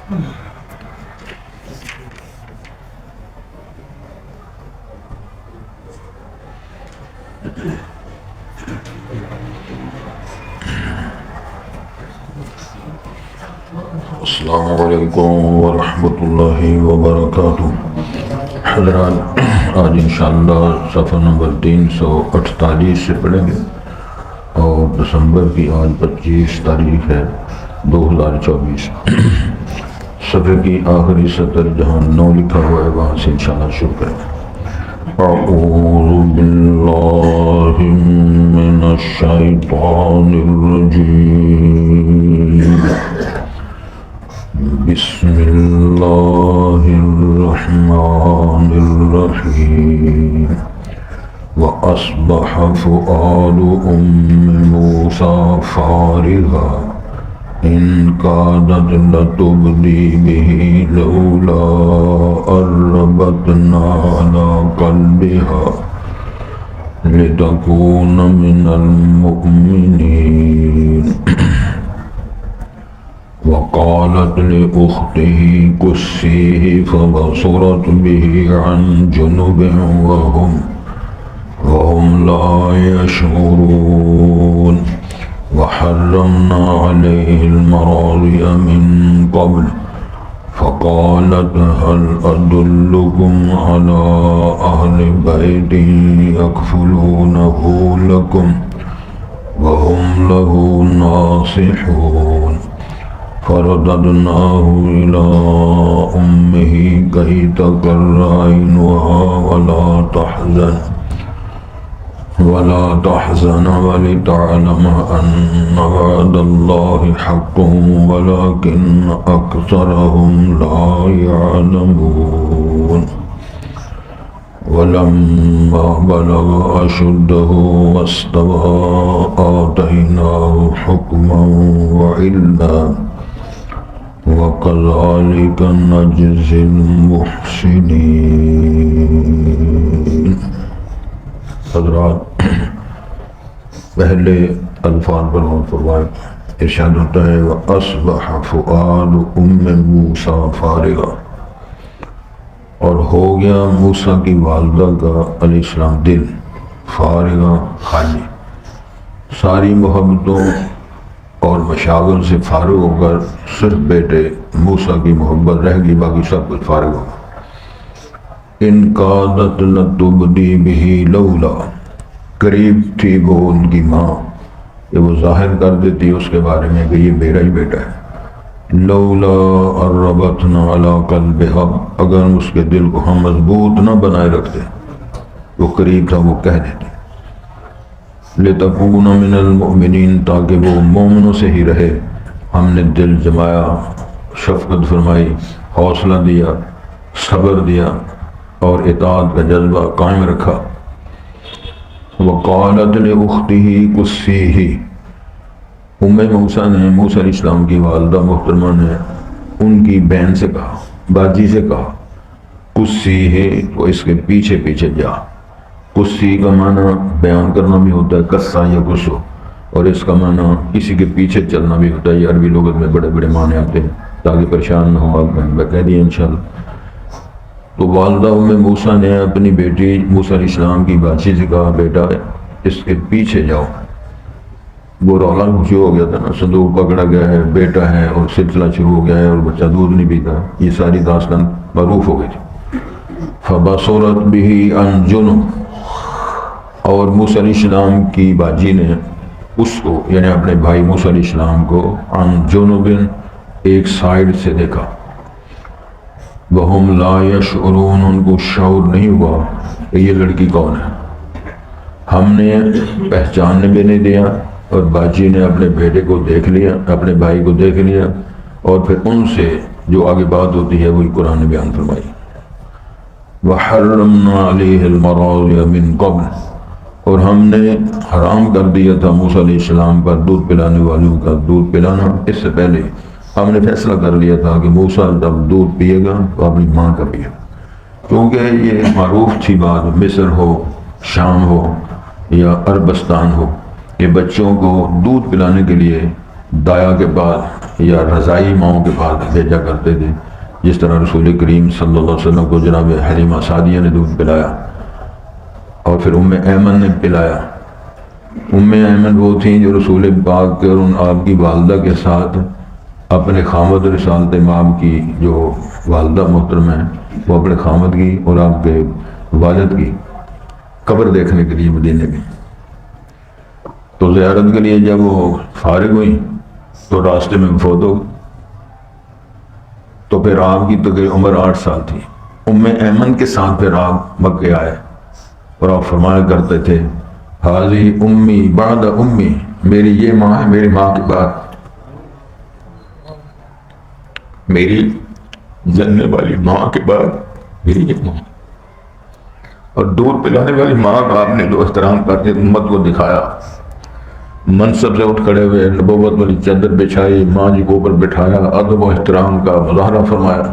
السلام علیکم ورحمۃ اللہ وبرکاتہ۔ حضرات، آج انشاءاللہ صفحہ نمبر 348 سے پڑھیں گے، اور دسمبر کی آج 25 تاریخ ہے 2024۔ صفحے کی آخری سطر جہاں 9 لکھا ہوا ہے وہاں سے انشاءاللہ شروع کریں۔ اعوذ باللہ من الشیطان الرجیم، بسم اللہ الرحمن الرحیم۔ وَأَصْبَحَ فُؤَادُ أُمِّ مُوسَىٰ فَارِغًا إِن كَادَتْ لَتُبْدِي بِهِ لَوْلَا أَن رَّبَطْنَا عَلَىٰ قَلْبِهَا لِتَكُونَ مِنَ الْمُؤْمِنِينَ۔ وقالت لأخته قصيه فبصرت به عن جنب وهم لا يشعرون۔ وحرمنا عليه المراضع من قبل فقالت هل أدلكم على أهل بيت يكفلونه لكم وهم له ناصحون۔ فرددناه إلى أمه كي تقر عينها ولا تحزن ولتعلم أن وعد الله حق ولكن أكثرهم لا يعلمون۔ ولما بلغ أشده واستوى آتيناه حكما وعلما وَكَذَلِكَ نَجْزِي الْمُحْسِنِينَ۔ حضرات، پہلے الفاظ پر غور فرمائیں۔ ارشاد ہوتا ہے وَأَصْبَحَ فُؤَادُ أُمِّ مُوسَىٰ فَارِغًا، اور ہو گیا موسیٰ کی والدہ کا علیہ السلام دل فارغاً، خالی، ساری محبتوں اور مشاغل سے فارغ ہو کر صرف بیٹے موسیٰ کی محبت رہ گئی، باقی سب کچھ فارغ ہو۔ ان کادت لتبدی بہ لولا، قریب تھی وہ ان کی ماں کہ وہ ظاہر کر دیتی اس کے بارے میں کہ یہ میرا ہی بیٹا ہے۔ لولا ربطنا علی قلبہا، اگر اس کے دل کو ہم مضبوط نہ بنائے رکھتے، وہ قریب تھا وہ کہہ دیتے۔ لِتَكُونَ مِنَ الْمُؤْمِنِينَ، تاکہ وہ مومنوں سے ہی رہے۔ ہم نے دل جمایا، شفقت فرمائی، حوصلہ دیا، صبر دیا اور اطاعت کا جذبہ قائم رکھا۔ وَقَالَتْ لِأُخْتِهِ قُصِّيهِ، موسیٰ نے، موسیٰ علیہ السلام کی والدہ محترمہ نے ان کی بہن سے کہا، باجی سے کہا، قُصِّيهِ، تو اس کے پیچھے پیچھے جا۔ قصی کا معنی بیان کرنا بھی ہوتا ہے، قصہ یا قصو، اور اس کا معنی کسی کے پیچھے چلنا بھی ہوتا ہے۔ یہ عربی لغت میں بڑے بڑے معنی آتے ہیں، تاکہ پریشان نہ ہو، آپ میں کہہ دیا انشاءاللہ۔ تو والدہ موسیٰ نے اپنی بیٹی موسیٰ علیہ السلام کی باجی سے کہا، بیٹا اس کے پیچھے جاؤ۔ وہ رولا شروع ہو گیا تھا نا، صندوق پکڑا گیا ہے، بیٹا ہے اور سلسلہ شروع ہو گیا ہے، اور بچہ دودھ نہیں پیتا، یہ ساری داستان معروف ہو گئی تھی۔ فبصرت به عن جنب، اور موسیٰ علیہ السلام کی باجی نے اس کو، یعنی اپنے بھائی موسیٰ علیہ السلام کو، عن جنب، ایک سائیڈ سے دیکھا۔ وَهُمْ لَا يَشْعُرُونَ، ان کو شعور نہیں ہوا کہ یہ لڑکی کون ہے۔ ہم نے پہچاننے بھی نہیں دیا، اور باجی نے اپنے بیٹے کو دیکھ لیا، اپنے بھائی کو دیکھ لیا، اور پھر ان سے جو آگے بات ہوتی ہے وہی قرآن نے بیان فرمائی۔ وَحَرَّمْنَا عَلَيْهِ الْمَرَاضِعَ مِن قَبْلُ، اور ہم نے حرام کر دیا تھا موسیٰ علیہ السلام پر دودھ پلانے والوں کا دودھ پلانا۔ اس سے پہلے ہم نے فیصلہ کر لیا تھا کہ موسیٰ جب دودھ پیے گا تو اپنی ماں کا پیے گا، کیونکہ یہ معروف تھی بات، مصر ہو، شام ہو یا عربستان ہو، کہ بچوں کو دودھ پلانے کے لیے دایا کے پاس یا رضائی ماؤں کے پاس بھیجا کرتے تھے، جس طرح رسول کریم صلی اللہ علیہ وسلم کو جناب حلیمہ سعدیہ نے دودھ پلایا اور پھر ام ایمن نے پلایا۔ ام ایمن وہ تھیں جو رسول پاک کے اور ان آپ کی والدہ کے ساتھ اپنے خامد رسالت امام کی جو والدہ محترم ہیں وہ اپنے خامد کی اور آپ کے والد کی قبر دیکھنے کے لیے مدینے میں، تو زیارت کے لیے جب وہ فارغ ہوئی تو راستے میں فوت ہو گئی۔ تو پھر آپ کی تقریباً عمر 8 سال تھی۔ ام ایمن کے ساتھ پھر آپ مکے آئے اور آپ فرمایا کرتے تھے حاضی امی بعد امی، میری یہ ماں ہے میری ماں کے بعد، میری جننے والی ماں کے بعد میری یہ ماں۔ اور دودھ پلانے والی ماں کا آپ نے جو احترام کرتے امت کو دکھایا، منصب سے اٹھ کھڑے ہوئے نبوت والی چادر بچھائی، ماں جی کو اوپر بٹھایا، ادب و احترام کا مظاہرہ فرمایا،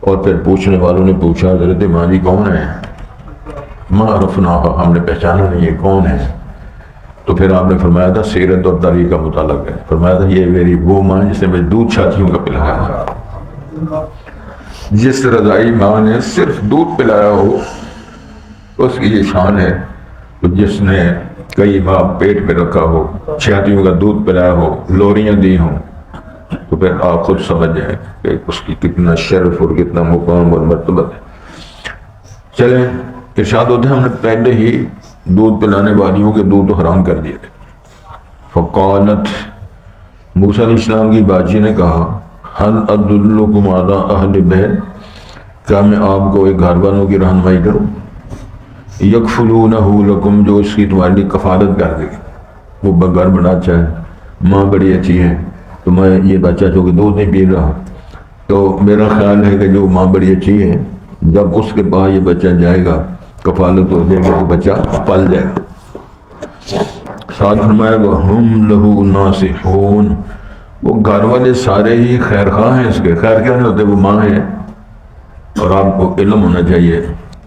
اور پھر پوچھنے والوں نے پوچھا حضرت ماں جی کون ہے؟ ماں عرفنا، ہم نے پہچانا نہیں ہے کون ہے؟ تو پھر آپ نے فرمایا تھا سیرت اور تاریخ کا مطالعہ ہے، فرمایا تھا یہ میری وہ ماں جسے میں دودھ چھاتیوں کا پلایا، جس رضائی ماں نے صرف دودھ پلایا ہو اس کی یہ شان ہے، جس نے کئی ماہ پیٹ میں رکھا ہو، چھاتیوں کا دودھ پلایا ہو، لوریاں دی ہوں، تو پھر آپ خود سمجھ جائیں کہ اس کی کتنا شرف اور کتنا مقام اور مرتبہ ہے۔ چلیں ارشاد ہوتے ہیں ہم نے پہلے ہی دودھ پلانے والیوں کے دودھ حرام کر دیے تھے۔ فقالت، موسیٰ علیہ السلام کی باجی نے کہا حل ادلکم علی اہل بیت، کیا میں آپ کو ایک گھر والوں کی رہنمائی کروں، یکفلونہ لکم، جو اس کی تمہارے لیے کفالت کر دے گی۔ وہ گھر بڑا اچھا ہے، ماں بڑی اچھی ہے، تو میں یہ بچہ چونکہ دودھ نہیں پی رہا، تو میرا خیال ہے کہ جو ماں بڑی اچھی ہے جب اس کے پاس یہ بچہ جائے گا کفالت ہو جائے گا تو بچہ پل جائے گا۔ ساتھ فرمایا وَهُمْ لَهُ نَاصِحُونَ، وہ گھر والے سارے ہی خیر خواہ ہیں اس کے، خیر کیا نہیں ہوتے، وہ ماں ہے۔ اور آپ کو علم ہونا چاہیے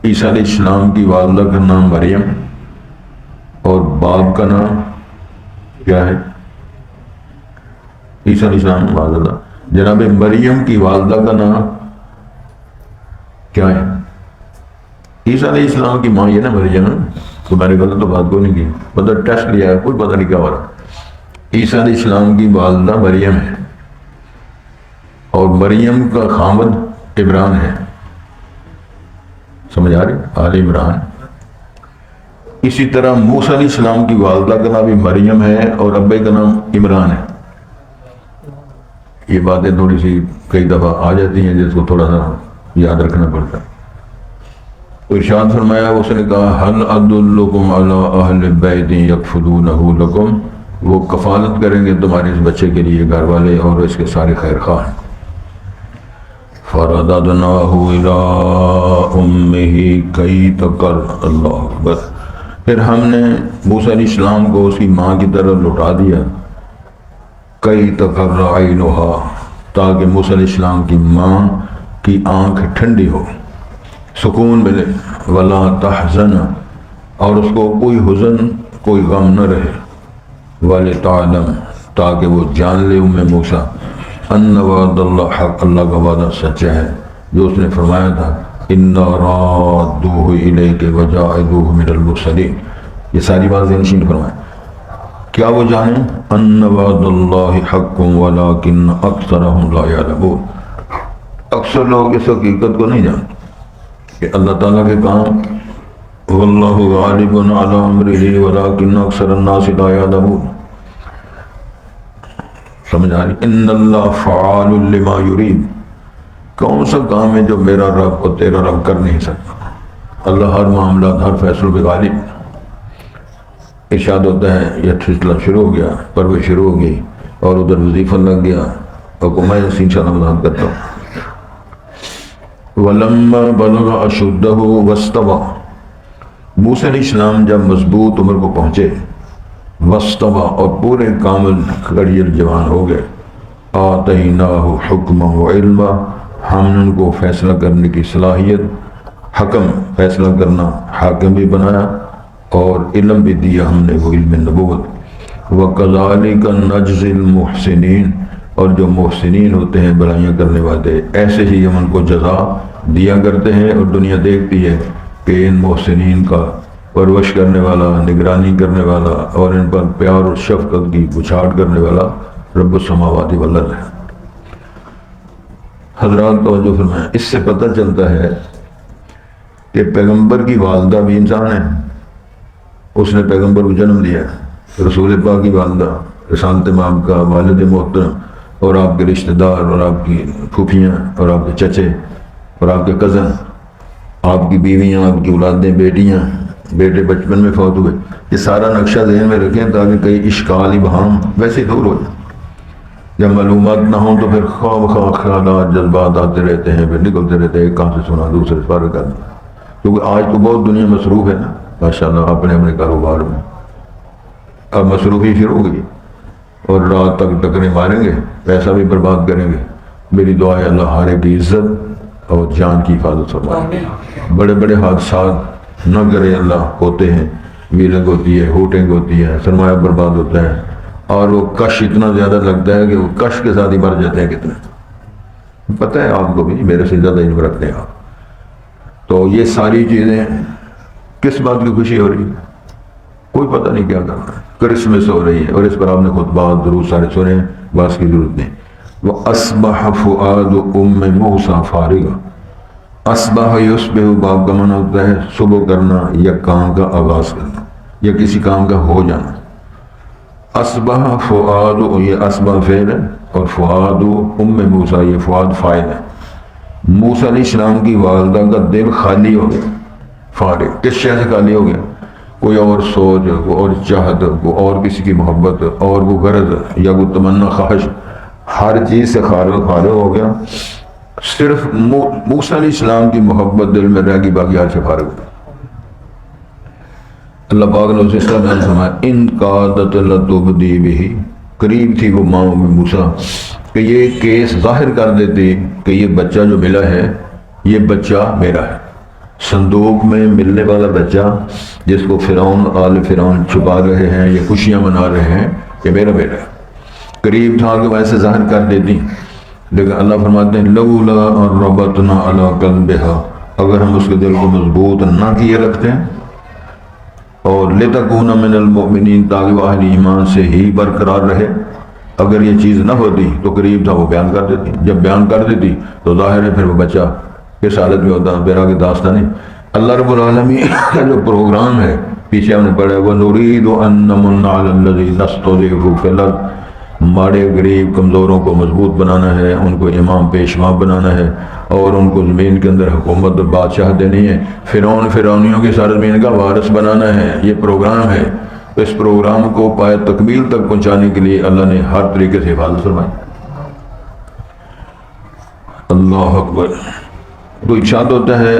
عیسیٰ علیہ السلام کی والدہ کا نام مریم اور باپ کا نام کیا ہے؟ عیسیٰ علیہ السلام والدہ، جناب مریم کی والدہ کا نام کیا ہے؟ عیسیٰ علیہ السلام کی ماں یہ نا مریم، تو میں نے غلط تو بات کو نہیں کی، پتہ ٹیسٹ لیا ہے کوئی پتہ نہیں کیا ہو رہا۔ عیسیٰ علیہ السلام کی والدہ مریم ہے اور مریم کا خامد عمران ہے، سمجھ آ رہی؟ آل عمران۔ اسی طرح موسیٰ علیہ السلام کی والدہ کا نام بھی مریم ہے اور ابے کا نام عمران ہے۔ یہ باتیں تھوڑی سی کئی دفعہ آ جاتی ہیں جس کو تھوڑا سا یاد رکھنا پڑتا ہے۔ ارشاد فرمایا اس نے کہا حل ادلکم علی اہل بیت یکفلونہ لکم، وہ کفالت کریں گے تمہارے اس بچے کے لیے گھر والے اور اس کے سارے خیر خواہ۔ فرددناہ الی امہ کی تقر، اللہ اکبر، پھر ہم نے موسیٰ علیہ السلام کو اس کی ماں کی طرف لوٹا دیا، کی تقر عینہا، تاکہ موسیٰ علیہ السلام کی ماں کی آنکھ ٹھنڈی ہو، سکون ملے، ولا تحزن، اور اس کو کوئی حزن کوئی غم نہ رہے، ولتعلم، تاکہ وہ جان لے موسیٰ ان وعد اللہ حق، اللہ کا وعدہ سچا ہے جو اس نے فرمایا تھا انا رادوہ الیک وجاعلوہ من المرسلین۔ یہ ساری باتیں نشین فرمائیں کیا وہ جانیں ان وعد اللہ حق ولکن اکثرہم لا یعلمون، اکثر لوگ اس حقیقت کو نہیں جانتے کہ اللہ تعالیٰ کے کام واللہ غالب علی امرہ ولکن اکثر الناس لا یعلمون، سمجھ آ رہی؟ ان اللہ فعال لما یرید، کون سا کام ہے جو میرا رب اور تیرا رب کر نہیں سکتا، اللہ ہر معاملات ہر فیصلوں پہ غالب۔ ارشاد ہوتا ہے یہ سلسلہ شروع ہو گیا، پروے شروع ہو گئی اور ادھر وظیفہ لگ گیا، اور میں اسی انشاءاللہ مذاہب کرتا ہوں۔ وَلَمَّا بَلَغَ أَشُدَّهُ وَاسْتَوَى، موسیٰ علیہ السلام جب مضبوط عمر کو پہنچے، وَاسْتَوَى، اور پورے کامل کڑیل جوان ہو گئے، آتَيْنَاهُ حُكْمًا وَعِلْمًا، ہم نے ان کو فیصلہ کرنے کی صلاحیت، حکم فیصلہ کرنا، حاکم بھی بنایا اور علم بھی دیا ہم نے، وہ علم نبوت۔ وَكَذَلِكَ نَجْزِي الْمُحْسِنِينَ، اور جو محسنین ہوتے ہیں بھلائیاں کرنے والے، ایسے ہی ہم ان کو جزا دیا کرتے ہیں، اور دنیا دیکھتی ہے کہ ان محسنین کا پرورش کرنے والا، نگرانی کرنے والا، اور ان پر پیار اور شفقت کی بچھاڑ کرنے والا رب السماوات والارض ہے۔ حضرات توجہ فرمائیں، اس سے پتہ چلتا ہے کہ پیغمبر کی والدہ بھی انسان ہے، اس نے پیغمبر کو جنم دیا، رسول پاک کی والدہ، رسالت امام کا والد محترم، اور آپ کے رشتہ دار، اور آپ کی پھوپھیاں، اور آپ کے چچے، اور آپ کے کزن، آپ کی بیویاں، آپ کی اولادیں، بیٹیاں، بیٹے بچپن میں فوت ہوئے، یہ سارا نقشہ ذہن میں رکھیں تاکہ کئی اشکال ابہام ویسے دور ہو جائیں۔ جب معلومات نہ ہوں تو پھر خواہ خیالات، جذبات آتے رہتے ہیں، پھر نکلتے رہتے ہیں، ایک کام سے سنا دوسرے سے فارغ کر دیا، کیونکہ آج تو بہت دنیا مصروف ہے نا ماشاءاللہ اپنے اپنے کاروبار میں، اب مصروفی شروع ہو گئی، اور رات تک ٹکرے ماریں گے، پیسہ بھی برباد کریں گے۔ میری دعا ہے اللہ ہر ایک کی عزت اور جان کی حفاظت فرمائے، بڑے بڑے حادثات نہ کرے اللہ، ہوتے ہیں، ویلنگ ہوتی ہے، ہوٹنگ ہوتی ہے، سرمایہ برباد ہوتا ہے، اور وہ کش اتنا زیادہ لگتا ہے کہ وہ کش کے ساتھ ہی مر جاتے ہیں کتنے، پتہ ہے آپ کو بھی، میرے سے زیادہ علم رکھتے ہیں آپ۔ تو یہ ساری چیزیں کس بات کی خوشی ہو رہی ہے؟ کوئی پتہ نہیں کیا کرنا ہے، کرسمس ہو رہی ہے، اور اس پر آپ نے خطبات درود سارے سنے، بات کی ضرورت نہیں۔ وَأَصْبَحَ فُؤَادُ أُمِّ مُوسَىٰ فَارِغًا، اصبح یصبح باب کا معنی ہوتا ہے صبح کرنا یا کام کا آغاز کرنا یا کسی کام کا ہو جانا۔ اصبح فؤاد، یہ اصبح فعل ہے، اور فؤاد ام موسیٰ، یہ فؤاد فاعل ہے۔ موسیٰ علیہ السلام کی والدہ کا دل خالی ہو گیا، فارغ، کس شے سے خالی ہو گیا؟ کوئی اور سوچ، کوئی اور چاہت، کوئی اور کسی کی محبت، اور وہ غرض یا کوئی تمنا، خواہش، ہر چیز سے فارغ ہو گیا، صرف موسیٰ علیہ السلام کی محبت دل میں رہ گئی، باقی ہر سے فارغ ہو گیا۔ اللہ پاک نے اسے اس طرح بیان فرمایا، ان قادت لتبدی بہ، قریب تھی وہ ماں موسیٰ کہ یہ کیس ظاہر کر دیتی کہ یہ بچہ جو ملا ہے یہ بچہ میرا ہے، صندوق میں ملنے والا بچہ جس کو فرعون، آل فرعون چھپا رہے ہیں، یہ خوشیاں منا رہے ہیں، یہ میرا بیٹا ہے۔ قریب تھا کہ ویسے ظاہر کر دیتی، لیکن اللہ فرماتے ہیں لولا ان ربطنا علی قلبها، اگر ہم اس کے دل کو مضبوط نہ کیے رکھتے ہیں، اور لتکون من المؤمنین، تاکہ وہ اہل ایمان سے ہی برقرار رہے، اگر یہ چیز نہ ہوتی تو قریب تھا وہ بیان کر دیتی، جب بیان کر دیتی تو ظاہر ہے پھر وہ بچہ کس حالت میں ہوتا، بیرا کی داستانی۔ اللہ رب العالمین کا جو پروگرام ہے پیچھے ہم نے پڑھا ہے، وَنُرِيدُ أَن نَّمُنَّ عَلَى الَّذِينَ اسْتُضْعِفُوا فِي الْأَرْضِ، ماڑے غریب کمزوروں کو مضبوط بنانا ہے، ان کو امام پیشوا بنانا ہے، اور ان کو زمین کے اندر حکومت اور بادشاہ دینی ہے، فرعونیوں کی سرزمین کا وارث بنانا ہے، یہ پروگرام ہے۔ اس پروگرام کو پائے تکمیل تک پہنچانے کے لیے اللہ نے ہر طریقے سے حفاظت فرمائی۔ اللہ اکبر۔ تو ارشاد ہوتا ہے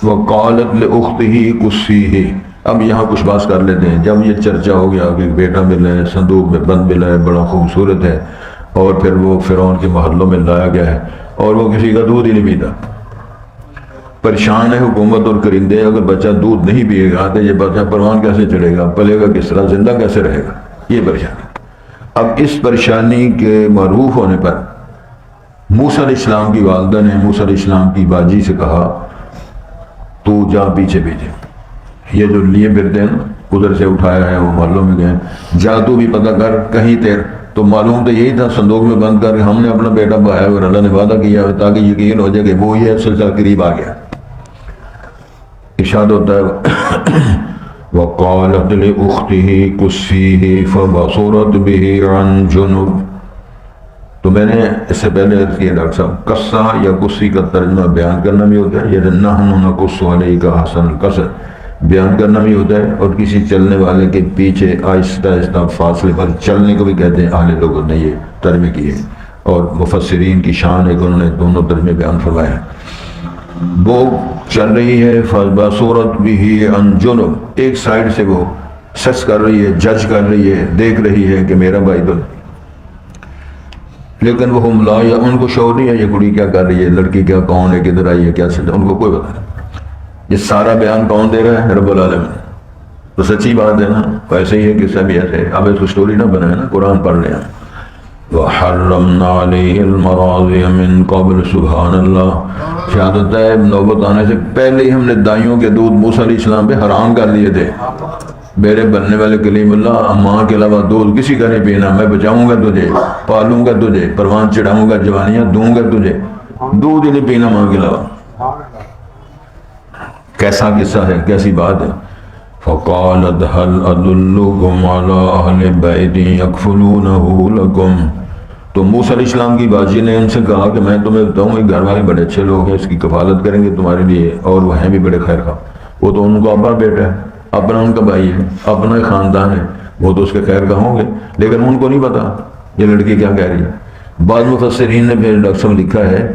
وَقَالَتْ لِأُخْتِهِ قُصِّيهِ، اب یہاں کچھ بات کر لیتے ہیں۔ جب یہ چرچا ہو گیا کہ بیٹا ملا ہے، صندوق میں بند ملا ہے، بڑا خوبصورت ہے، اور پھر وہ فرعون کے محلوں میں لایا گیا ہے، اور وہ کسی کا دودھ ہی نہیں پیتا، پریشان ہے حکومت اور کرندے، اگر بچہ دودھ نہیں پیے گا تو یہ بچہ پروان کیسے چڑھے گا، پلے گا کس طرح، زندہ کیسے رہے گا، یہ پریشانی۔ اب اس پریشانی کے معروف ہونے پر موسیٰ علیہ السلام کی والدہ نے موسیٰ علیہ السلام کی باجی سے کہا تو جا پیچھے پیچھے، یہ جو لیے پھرتے ہیں نا، ادھر سے اٹھایا ہے، وہ محلوں میں گئے، جا تو بھی پتہ کر کہیں تیر، تو معلوم تو یہی تھا صندوق میں بند کر کے ہم نے اپنا بیٹا بہایا اور اللہ نے وعدہ کیا ہے تاکہ یقین ہو جائے کہ وہ یہ سلسلہ قریب آ گیا۔ ارشاد ہوتا ہے وَقَالَتْ لِأُخْتِهِ قُصِّيهِ فَبَصُرَتْ بِهِ عَنْ جُنُبٍ۔ تو میں نے اس سے پہلے عرض کیا ڈاکٹر صاحب، قصہ یا قصی کا ترجمہ بیان کرنا بھی ہوتا ہے، یہ نحن نقص علیک احسن القصص بیان کرنا بھی ہوتا ہے، اور کسی چلنے والے کے پیچھے آہستہ آہستہ فاصلے پر چلنے کو بھی کہتے ہیں۔ اہل لوگوں نے یہ ترجمے کیے، اور مفسرین کی شان ہے کہ انہوں نے دونوں ترجمے بیان فرمائے ہیں۔ وہ چل رہی ہے فَبَصُرَتْ بِهِ عَنْ جُنُبٍ، ایک سائیڈ سے وہ سس کر رہی ہے، جج کر رہی ہے، دیکھ رہی ہے کہ میرا بھائی تو، لیکن وہ ہم لا، یا ان کو شعور نہیں ہے یہ کڑی کیا کر رہی ہے، لڑکی کیا، کون ہے، کدھر آئی ہے، کیا چل، ان کو کوئی پتہ نہیں۔ یہ سارا بیان کون دے رہا ہے؟ رب العالمین۔ تو سچی بات ہے نا، ویسے ہی ہے کہ سب ایسے اب اس کو سٹوری نہ بنائے نا، قرآن پڑھ لیں. وحرمنا علیہ المراضی من قبل. سبحان اللہ. شہادت ہے نوبت آنے سے پہلے ہی ہم نے دائیوں کے دودھ موسیٰ علیہ السلام پہ حرام کر لیے تھے. میرے بننے والے کلیم اللہ، ماں کے علاوہ دودھ کسی کا نہیں پینا. میں بچاؤں گا تجھے، پالوں گا تجھے، پروان چڑھاؤں گا، جوانیاں دوں گا تجھے، دودھ ہی نہیں پینا ماں کے علاوہ. کیسا قصہ ہے، کیسی بات ہے. فقالت هل ادلکم علی اہل بیت یکفلونہ لکم. تو موسیٰ علیہ السلام کی باجی نے ان سے کہا کہ میں تمہیں بتاؤں یہ گھر والے بڑے اچھے لوگ ہیں، اس کی کفالت کریں گے تمہارے لیے، اور وہ ہیں بھی بڑے خیر خواہ. وہ تو ان کو اپنا بیٹا ہے، اپنا ان کا بھائی ہے، اپنا خاندان ہے، وہ تو اس کے خیر خواہ ہوں گے، لیکن ان کو نہیں پتا یہ لڑکی کیا کہہ رہی ہے. بعض مفسرین نے پھر ڈاکٹر صاحب لکھا ہے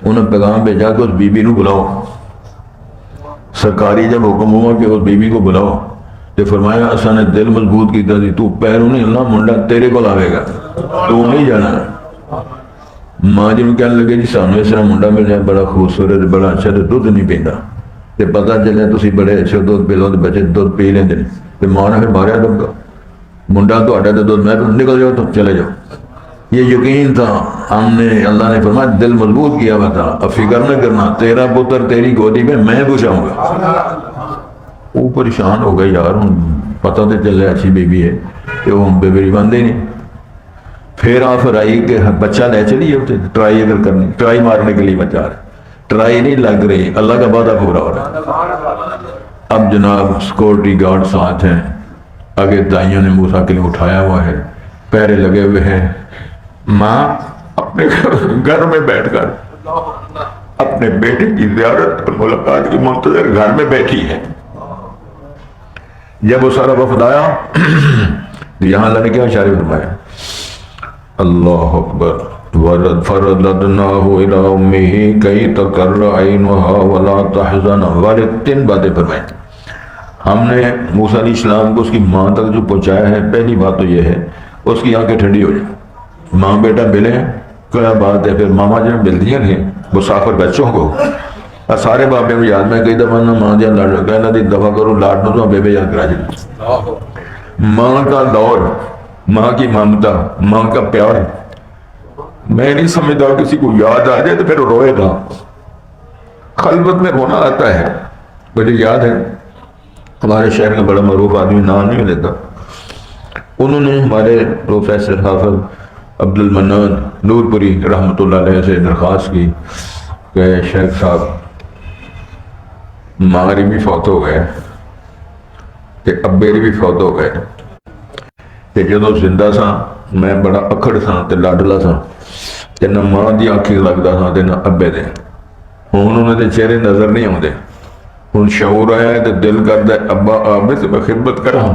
انہیں پیغام بھیجا کہ اس بی بی کو بلاؤ. سرکاری جب حکم ہوا کہ اس بی بی کو بلاؤ تو فرمایا اساں نے دل مضبوط کیتا سی، تو پیروں نہیں اللہ منڈا تیرے کو آئے گا، تو نہیں جانا. ماں جی میں کہنے لگے جی سانو اس طرح منڈا مل جائے بڑا خوبصورت بڑا اچھا، تو دودھ نہیں پیندا، تے پتہ چلے تسی بڑے اچھے دودھ پی لو تے بچے دودھ پی لیندے نے. تے ماں نے پھر ماریا دبکا، منڈا تہاڈا تے دودھ میں نکل جاؤ تو چلے جاؤ. یہ یقین تھا، ہم نے اللہ نے فرمایا دل مضبوط کیا ہوا تھا، اب فکر نہ کرنا، تیرا پتر تیری گودی میں بچاؤں گا. وہ پریشان ہو گئے یار، پتہ تو چلے اچھی بیوی ہے کہ وہ بے بری باندھے نہیں. پھر آفر آئی کہ بچہ لے چلیے ہوتے، ٹرائی اگر کرنی، ٹرائی مارنے کے لیے بچہ رہے، ٹرائی نہیں لگ رہی، اللہ کا وعدہ پورا ہو رہا ہے. اب جناب سیکورٹی گارڈ ساتھ ہیں، آگے دائیوں نے موسیٰ کے لیے اٹھایا ہوا ہے، پیرے لگے ہوئے ہیں. ماں اپنے گھر میں بیٹھ کر اپنے بیٹے کی زیارت اور ملاقات کی منتظر گھر میں بیٹھی ہے. جب وہ سارا وفد آیا یہاں اللہ نے کیا اشارے فرمایا، اللہ اکبر. فرددناہ الی امہ کی تقر عینہا ولا تحزن. والد تین باتیں فرمائیں. ہم نے موسیٰ علیہ السلام کو اس کی ماں تک جو پہنچایا ہے، پہلی بات تو یہ ہے اس کی آنکھیں ٹھنڈی ہو جائیں. ماں بیٹا ملے کیا بات ہے. پھر ماما جب ملتی ہیں مسافر بچوں کو، سارے بابے کو یاد میں کئی دفعہ نہ ماں جہاں لڑ رکھا ہے نہ دی دفعہ کرو لاڈ نو تو بے بے یاد کرا جائے. ماں کا دور، ماں کی ممتا، ماں کا پیار، میں نہیں سمجھتا کسی کو یاد آ جائے تو پھر روئے گا. خلوت میں رونا آتا ہے. مجھے یاد ہے ہمارے شہر کا بڑا معروف آدمی، نام نہیں لیتا، انہوں نے ہمارے پروفیسر حافظ عبد المنان نور پوری رحمۃ اللہ علیہ سے درخواست کی کہ شیخ صاحب ماں بھی فوت ہو گئے کہ ابے بھی فوت ہو گئے، کہ جدو زندہ سا میں بڑا اکھڑ سا تے لاڈلا سا، تے نہ ماں دی آنکھیں لگدا سا تے نہ ابے دے. ہن انہوں نے چہرے نظر نہیں آتے، ہن شعور آیا ہے تے دل کردا ہے ابا آبے سے میں خدمت کراں،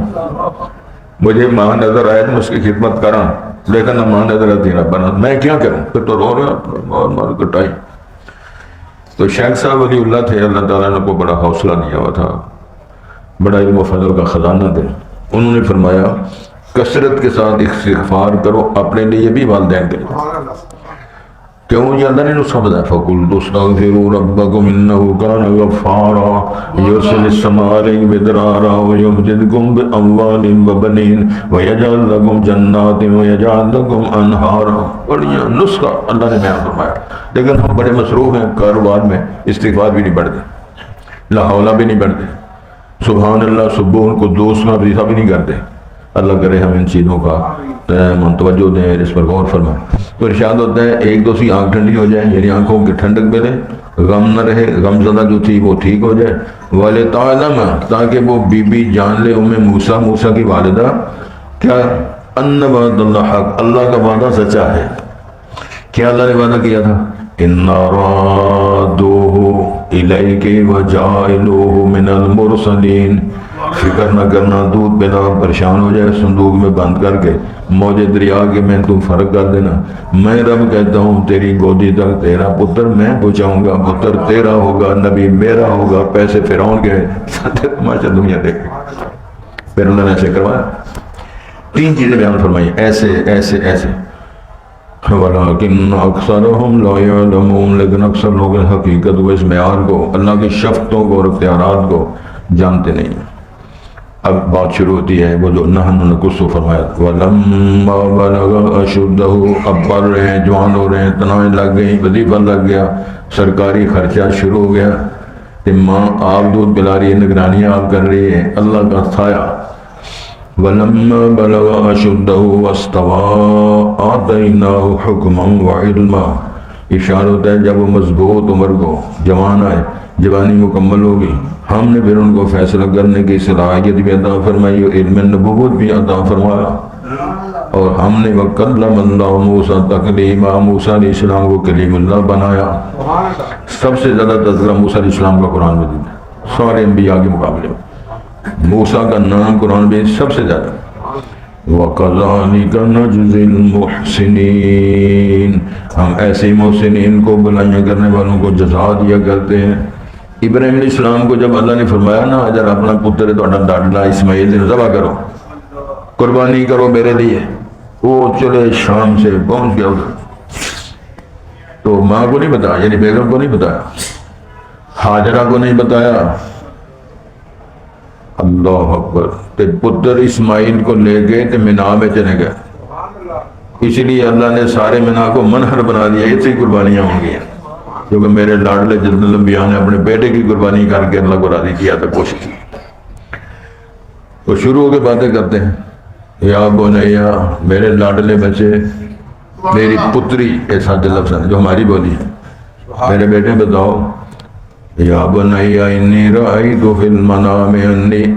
مجھے ماں نظر آئے تو میں اس کی خدمت کراں، لیکن نہ ماں نظر آتی نہ بنا، میں کیا کروں. پھر تو رو رہا اور مار کٹائی. تو شیخ صاحب ولی اللہ تھے، اللہ تعالیٰ نے کو بڑا حوصلہ دیا ہوا تھا، بڑا علم و فضل کا خزانہ تھے. انہوں نے فرمایا کثرت کے ساتھ استغفار کرو اپنے لیے بھی والدین کے لیے. کیوں یہ اللہ نے نسخہ بتایا فَقُلْتُ اسْتَغْفِرُوا رَبَّكُمْ إِنَّهُ كَانَ غَفَّارًا يُرْسِلِ السَّمَاءَ عَلَيْكُم مِّدْرَارًا وَيُمْدِدْكُم بِأَمْوَالٍ وَبَنِينَ وَيَجْعَل لَّكُمْ جَنَّاتٍ وَيَجْعَل لَّكُمْ أَنْهَارًا. بڑھیا نسخہ اللہ نے بیان فرمایا. لیکن ہم بڑے مصروف ہیں کاروبار میں، استغفار بھی نہیں پڑھتے، لا حول بھی نہیں پڑھتے، سبحان اللہ سبحان کو دوست کا وظیفہ بھی نہیں کرتے. اللہ کرے ہم ان چیزوں کا توجہ دیں، اس پر غور فرمائیں. تو ارشاد ہوتا ہے ایک دو سی آنکھ ٹھنڈی ہو جائے، یعنی آنکھوں کی ٹھنڈک ملے، غم نہ رہے، غم زدہ جو تھی وہ ٹھیک ہو جائے. وَلِتَعْلَمَ تاکہ وہ بی بی جان لے موسیٰ، موسیٰ کی والدہ، کیا ان وعد اللہ حق، اللہ کا وعدہ سچا ہے. کیا اللہ نے وعدہ کیا تھا، اِنَّا رَادُوهُ إِلَيْكِ وَجَاعِلُوهُ مِنَ الْمُرْسَلِينَ. فکر نہ کرنا، دودھ پینا پریشان ہو جائے صندوق میں بند کر کے موجے دریا کے میں تم فرق کر دینا. میں رب کہتا ہوں تیری گودی تک تیرا پتر میں پہنچاؤں گا، پتر تیرا ہوگا، نبی میرا ہوگا. پیسے فرعون کے تماشا دنیا دیکھے. پھر انہوں نے ایسے کروایا. تین چیزیں بیان فرمائی، ایسے ایسے ایسے. وَلَكِنَّ أَكْثَرَهُمْ لَا يَعْلَمُونَ. لیکن اکثر لوگ حقیقت کو، اس معیار کو، اللہ کی شفقتوں کو اور اختیارات کو جانتے نہیں ہیں. اب بات شروع ہوتی ہے، وہ جو نحن نقص فرمایا وَلَمَّا بَلَغَ أَشُدَّهُ، اب پڑھ رہے ہیں، جوان ہو رہے ہیں، تنائیں لگ گئی، وظیفہ لگ گیا، سرکاری خرچہ شروع ہو گیا، ماں آپ دودھ پلا رہی ہے، نگرانیاں آپ کر رہی ہے، اللہ کا سایہ۔ وَلَمَّا بَلَغَ أَشُدَّهُ وَاسْتَوَىٰ آتَيْنَاهُ حُكْمًا وَعِلْمًا، اشارہ ہوتا ہے جب وہ مضبوط عمر کو، جوان آئے، جوانی مکمل ہوگی، ہم نے پھر ان کو فیصلہ کرنے کی صلاحیت بھی عطا فرمائی اور علم نبوت بھی عطا فرمایا، اور ہم نے وَكَلَّمَ اللَّهُ مُوسَىٰ تَكْلِيمًا، موسیٰ علیہ السلام کو کلیم اللہ بنایا۔ سب سے زیادہ تذکرہ موسیٰ علیہ السلام کا قرآن مجید ہے، سارے انبیاء کے مقابلے میں موسیٰ کا نام قرآن میں سب سے زیادہ۔ وَكَذَلِكَ نَجْزِي الْمُحْسِنِينَ، ہم ایسے محسنین کو، بھلائیاں کرنے والوں کو جزا دیا کرتے ہیں۔ ابراہیم علیہ السلام کو جب اللہ نے فرمایا نا اجر اپنا پتر تھوڑا ڈاڈلا اسماعیل نے ذبح کرو، قربانی کرو میرے لیے، وہ چلے شام سے پہنچ گیا ادھر، تو ماں کو نہیں بتایا، یعنی بیگم کو نہیں بتایا، ہاجرہ کو نہیں بتایا، اللہ اکبر، تے پتر اسماعیل کو لے گئے تے مینا میں چلے گئے، اس لیے اللہ نے سارے مینا کو منہر بنا دیا، ایسی قربانیاں ہوں گی، کیونکہ میرے لاڈلے جلد الانبیاء نے اپنے بیٹے کی قربانی کر کے اللہ کو راضی کیا تھا، کوشش کی۔ تو شروع ہو کے باتیں کرتے ہیں، یا بنیا، میرے لاڈلے بچے، میری پتری، ایسا لفظ ہے جو ہماری بولی ہے، میرے بیٹے بتاؤ، یا بنیا انی رأیت فی المنام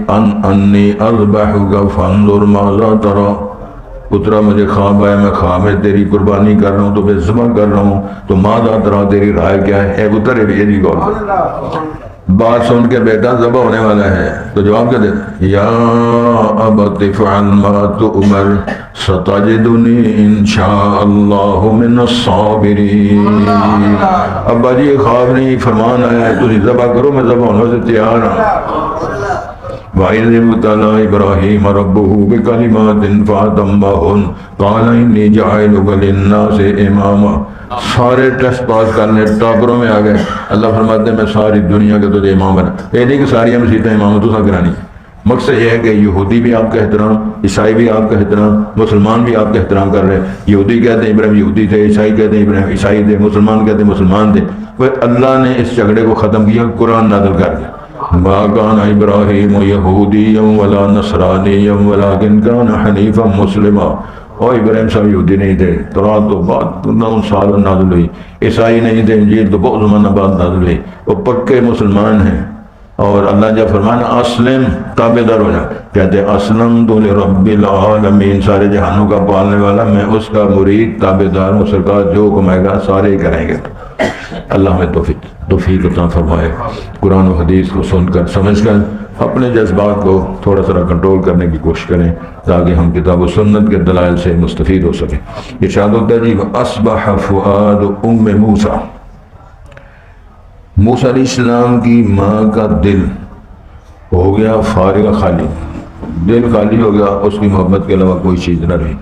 انی اذبحک فانظر ماذا تری، پترا مجھے خواب آیا، میں خواب میں تیری قربانی کر رہا ہوں، تو میں ذبح کر رہا ہوں، تو ماذا تری، تیری رائے کیا ہے؟ اے پتر بھی یہ غور، بات سن کے بیٹا ذبح ہونے والا ہے، تو جواب کیا دیتا، یا ابت افعل ما تؤمر ستجدنی انشاء اللہ من الصابرین، ابا جی یہ خواب نہیں، فرمان آیا ہے، تجھے ذبح کرو، میں ذبح ہونے سے تیار ہوں۔ وَإِذِ ابْتَلَىٰ إِبْرَاهِيمَ رَبُّهُ بِكَلِمَاتٍ فَأَتَمَّهُنَّ قَالَ إِنِّي جَاعِلُكَ لِلنَّاسِ إِمَامًا، سارے ٹیسٹ پاس کر لیں، ٹاپروں میں آ گئے، اللہ فرماتے ہیں میں ساری دنیا کے تجھے امام بنا، یہ نہیں کہ ساری مسیحتیں امام تو سا کرانی، مقصد یہ ہے کہ یہودی بھی آپ کا احترام، عیسائی بھی آپ کا احترام، مسلمان بھی آپ کا احترام کر رہے ہیں، یہودی کہتے ہیں ابراہیم یہودی تھے، عیسائی کہتے ہیں ابراہیم عیسائی تھے، مسلمان کہتے ہیں مسلمان تھے، پھر اللہ نے اس جھگڑے کو ختم کیا، قرآن نازل کر دیا، ما كان ابراہیم یہودیا ولا نصرانیا ولکن کان حنیفا مسلما، اور ابراہیم صاحب یہودی نہیں تھے، تورات تو بعد 9 سال نازل ہوئی، عیسائی نہیں تھے، انجیل تو بہت زمانہ بعد نازل ہوئی، وہ پکے مسلمان ہیں، اور اللہ جب فرمانا اسلم، تابع دار ہو جا، کہتے ہیں اسلمت لرب العالمین، سارے جہانوں کا پالنے والا، میں اس کا مرید تابع دار ہوں، سرکار جو کمائے گا سارے ہی کریں گے۔ اللہ ہمیں توفیق عطا فرمائے، قرآن و حدیث کو سن کر سمجھ کر اپنے جذبات کو تھوڑا سا کنٹرول کرنے کی کوشش کریں تاکہ ہم کتاب و سنت کے دلائل سے مستفید ہو سکیں۔ ارشاد ہوتا ہے جی اصبح فؤاد ام موسیٰ، موسیٰ علیہ السلام کی ماں کا دل ہو گیا فارغ، خالی، دل خالی ہو گیا، اس کی محبت کے علاوہ کوئی چیز نہ رہی۔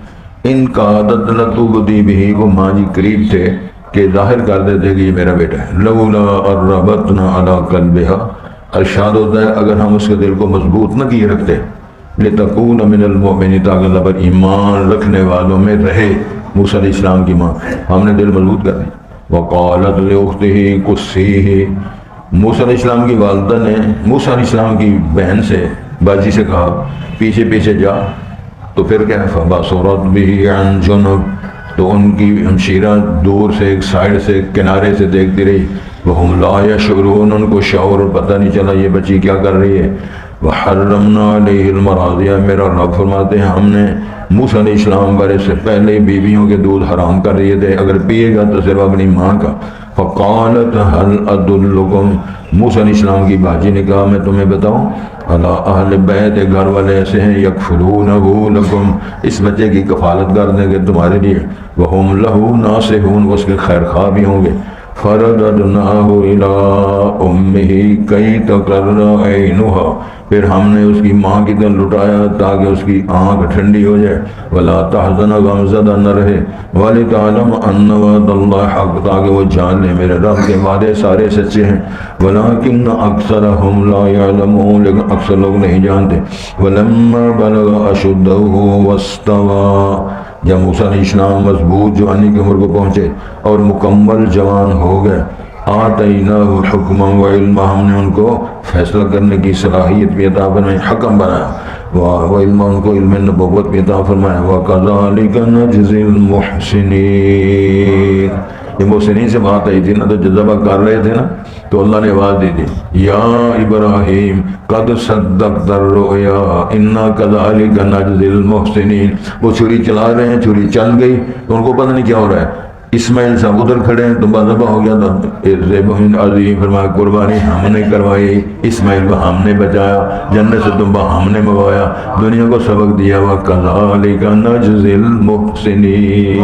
ان کا عادت لتبدی بہ، کو ماں جی قریب تھے کہ ظاہر کر دیتے کہ یہ میرا بیٹا ہے، لولا ربطنا علی قلبہا، ارشاد ہوتا ہے اگر ہم اس کے دل کو مضبوط نہ کیے رکھتے، لتکون من المؤمنین، تاکہ اللہ پر ایمان رکھنے والوں میں رہے، موسیٰ علیہ السلام کی ماں، ہم نے دل مضبوط کر دیا۔ وقالت لاختہ قصیہ، موسیٰ علیہ السلام کی والدہ نے موسیٰ علیہ السلام کی بہن سے، باجی سے کہا پیچھے پیچھے جا، تو پھر کیا، فبصرت بہ عن جنب، تو ان کی ہمشیرہ دور سے، ایک سائڈ سے، کنارے سے دیکھتی رہی، وہم لا یشعرون، ان کو شعور اور پتہ نہیں چلا یہ بچی کیا کر رہی ہے۔ وحرمنا علیہ المراضع، میرا رب فرماتے ہیں ہم نے موسیٰ علیہ السلام بارے سے پہلے بیویوں کے دودھ حرام کر دیے تھے، اگر پیے گا تو صرف اپنی ماں کا۔ فقالت هل ادلکم، موسیٰ علیہ السلام کی باجی نے کہا میں تمہیں بتاؤں، علی اہل بیت، گھر والے ایسے ہیں، یکفلونہ لکم، اس بچے کی کفالت کر دیں گے تمہارے لیے، وہم لہ ناصحون، اس کے خیر خواہ بھی ہوں گے۔ فرددناہ الی امہ کی تقر عینہا، پھر ہم نے اس کی ماں کی طرح لٹایا تاکہ اس کی آنکھ ٹھنڈی ہو جائے، ولا تحزن غمزدہ نہ رہے، ولتعلم ان وعد اللہ حق، تاکہ وہ جان لے میرے رب کے وعدے سارے سچے ہیں، ولکن اکثرهم لا يعلمون، لیکن اکثر لوگ نہیں جانتے۔ ولما بلغ اشدہ واستوى، جب موسیٰ علیہ السلام مضبوط جوانی کی عمر کو پہنچے اور مکمل جوان ہو گئے، آتیناہ حکما و علما، ہم نے ان کو فیصلہ کرنے کی صلاحیت بھی عطا فرمائی، حکم بنایا، و علما، ان کو علم نبوت بھی عطا فرمایا، وَكَذَلِكَ نَجْزِي الْمُحْسِنِينَ۔ یہ محسنین سے بات آئی تھی نا، تو جذبہ کر رہے تھے نا، تو اللہ نے آواز دی تھی، یا ابراہیم قد صدقت الرؤیا انا كذلك نجزي المحسنین۔ وہ چھری چلا رہے ہیں، چھری چل گئی تو ان کو پتہ نہیں کیا ہو رہا ہے، اسماعیل صاحب ادھر کھڑے ہیں تو ذبح ہو گیا تھا، ذبح عظیم، فرمایا قربانی ہم نے کروائی، اسماعیل کو ہم نے بچایا، جنت سے تمبا ہم نے منگوایا، دنیا کو سبق دیا، وَكَذَلِكَ نَجْزِي الْمُحْسِنِينَ۔